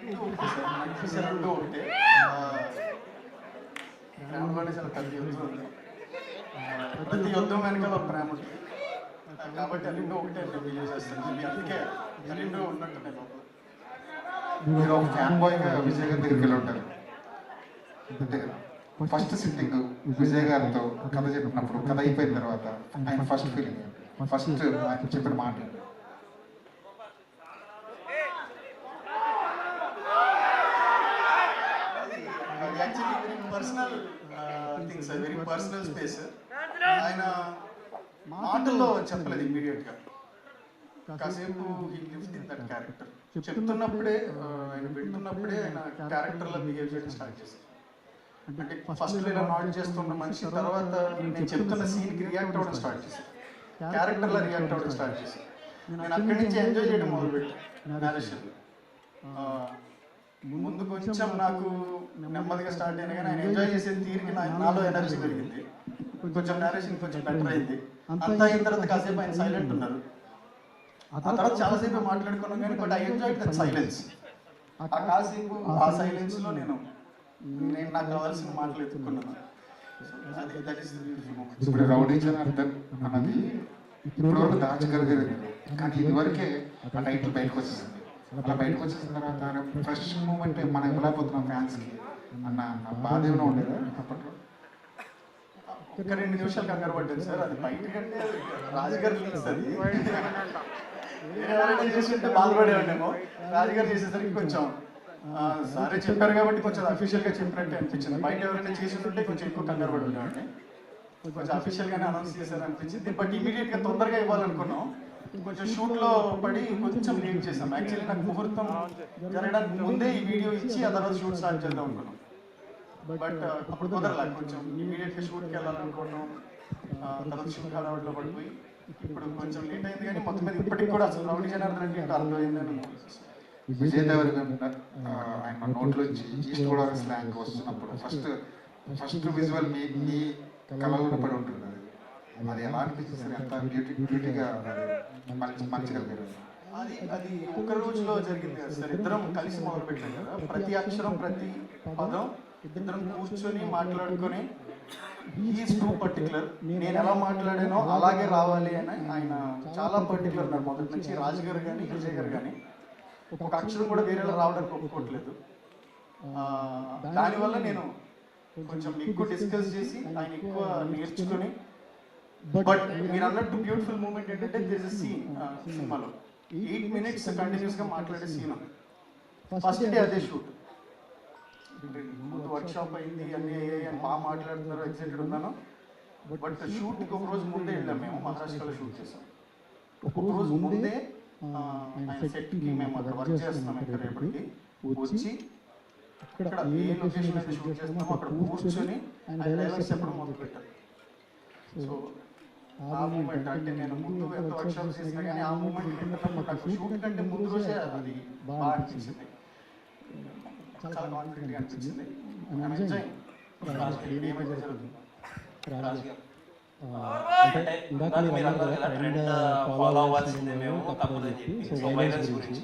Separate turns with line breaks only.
రెండు ఒకటే. ప్రేమలోనే చాలా పెద్ద యుద్ధం ఉంది. ప్రతి యుద్ధం వెనకాల ఒక ప్రేమ ఉంటుంది కాబట్టి రెండు ఒకటే బిలీవ్ చేస్తాను. అందుకే రెండు ఉన్నట్టు నేను.
మీరు ఒక ఫ్యాన్ బాయ్గా విజయ్ గారి దగ్గరికి వెళ్ళి ఉంటారు అంతే కదా. ఫస్ట్ సిట్టింగ్ విజయ్ గారితో కథ చెప్పినప్పుడు, కథ అయిపోయిన తర్వాత ఆయన ఫస్ట్ ఫీలింగ్, ఫస్ట్ ఆయన చెప్పిన మాట
actually very personal things, very personal space. ఆయన మాటల్లో చెప్పలేదు ఇమ్మీడియట్గా. కాసేపు he lived in that character. చెప్తున్నప్పుడే ఆయన వింటున్నప్పుడే ఆయన క్యారెక్టర్లో బిహేవ్ చేయడం స్టార్ట్ చేశారు. అంటే ఫస్ట్ ఇలా నాట్ చేస్తున్న మనిషి తర్వాత నేను చెప్తున్న సీన్కి రియాక్ట్ అవ్వడం స్టార్ట్ చేశాను, క్యారెక్టర్లో రియాక్ట్ అవ్వడం స్టార్ట్ చేశాను. నేను అక్కడి నుంచి ఎంజాయ్ చేయడం మొదలుపెట్టాను నేరేషన్. ముందు కొంచెం నాకు నెమ్మదిగా స్టార్ట్ అయినా కానీ ఆయన ఎంజాయ్ చేసే తీరికి నాలో ఎనర్జీ పెరిగింది. కొంచెం నేరేషన్ కొంచెం బెటర్ అయింది. అంతా అయిన తర్వాత కాసేపు ఆయన సైలెంట్ ఉన్నారు. ఆ తర్వాత చాలాసేపు మాట్లాడుకున్నాం కానీ but I enjoy that silence. ఆ కాసేపు ఆ సైలెన్స్లో నేను నాకు కావాల్సిన మాటలు ఎత్తుకున్నాను.
ఇప్పుడు రౌడీ జనార్దన్ అన్నది ఇప్పటివరకు దాచగలిగేది కానీ ఇదివరకే ఆ టైటిల్ బయటకు వచ్చేసింది. అలా బయటకు వచ్చేసిన తర్వాత ఫ్రెష్ మూమెంట్ మనం ఇవ్వలేకపోతున్నాం ఫ్యాన్స్కి అన్న బాధ ఏమైనా ఉండేదా అప్పట్లో?
ఒక 2 నిమిషాలు కంగారు పడ్డాను సార్. అది బయటకంటే రాజుగారు రిలీజ్, అది ఎవరైనా చేస్తుంటే బాధపడేవాడేమో. రాజుగారు చేసేసరికి కొంచెం సరే చెప్పారు కాబట్టి కొంచెం అఫీషియల్గా చెప్పినట్టే అనిపించింది. బయట ఎవరైనా చేస్తుంటే కొంచెం ఎక్కువ కంగారు పడుతుండే, కొంచెం అఫీషియల్గానే అనౌన్స్ చేశారు అనిపించింది. బట్ ఇమీడియట్గా తొందరగా ఇవ్వాలనుకున్నాం. కొంచెం షూట్లో పడి కొంచెం లేట్ చేసాం. యాక్చువల్లీ నాకు ముహూర్తం జరగడానికి ముందే ఈ వీడియో ఇచ్చి ఆ తర్వాత షూట్ స్టార్ట్ చేద్దాం అనుకున్నాం. బట్ అప్పుడు కుదరలే. కొంచెం ఇమీడియట్గా షూట్కి వెళ్ళాలనుకున్నాం. తర్వాత షూట్ హడావుడిలో పడిపోయి ఇప్పుడు కొంచెం లేట్ అయింది కానీ మొత్తం మీద ఇప్పటికి కూడా అసలు రౌడీ జనార్దన్ అంటే అర్థమైందని.
విజయ్ దేవరకొండ ఆయన నోట్లోంచి ఈస్ట్ గోదావరి స్లాంగ్ వస్తున్నప్పుడు ఫస్ట్ విజువల్ మీ కళలో పడి ఉంటుంది. అది ఎలా అనిపించింది? ఎంత బ్యూటీగా మలచగలిగారు?
అది ఒక రోజులో జరిగింది కదా సార్. ఇద్దరం కలిసి మొదలు పెట్టాం కదా. ప్రతి అక్షరం ప్రతి పదం ఇద్దరం కూర్చొని మాట్లాడుకొని ఈజ్ టూ పర్టికులర్. నేను ఎలా మాట్లాడానో అలాగే రావాలి అని ఆయన చాలా పర్టికులర్ ఉన్నారు మొదటి నుంచి. రాజుగారు కానీ విజయ్ గారు కానీ ఒక అక్షరం కూడా వేరేలా రావడానికి ఒప్పుకోవట్లేదు. దానివల్ల నేను కొంచెం ఎక్కువ డిస్కస్ చేసి ఆయన ఎక్కువ నేర్చుకుని. బట్ మీరు అన్నట్టు బ్యూటిఫుల్ మూమెంట్ ఏంటంటే దిస్ ఇస్ సీన్ సినిమాలో 8 minutes కంటిన్యూస్గా మాట్లాడే సీన్. ఫస్ట్ డే అదే షూట్. ముందు వర్క్షాప్ అయింది, అన్నీ అని బాగా మాట్లాడుతున్నారు, ఎక్సైటెడ్ ఉన్నాను. బట్ షూట్కి ఒక రోజు ముందే వెళ్ళాం. మేము మహారాష్ట్రలో షూట్ చేసాం. ఒక రోజు ముందే ఆయన సెట్కి మేము అక్కడ వర్క్ చేస్తున్నాం. ఇక్కడ రేపటికి వచ్చి ఇక్కడ ఏ లొకేషన్ అయితే షూట్ చేస్తున్నామో అక్కడ కూర్చొని ఆయన డైలాగ్స్ చెప్పడం మొదలు పెట్టారు. సో ఆ మూమెంట్ అంటే నేను ముందు ఎంత వర్క్షాప్ చేసినా కానీ ఆ మూమెంట్ వింటున్నప్పుడు నాకు షూట్ కంటే ముందు రోజే అది బాగా అనిపించింది. చాలా కాన్ఫిడెంట్గా అనిపించింది.
అంటే ఇందాక మీరు అన్నారు కదా ట్రెండ్ ఫాలో అవ్వాల్సిందే మేము తప్పదని చెప్పి. సో వైరల్స్ గురించి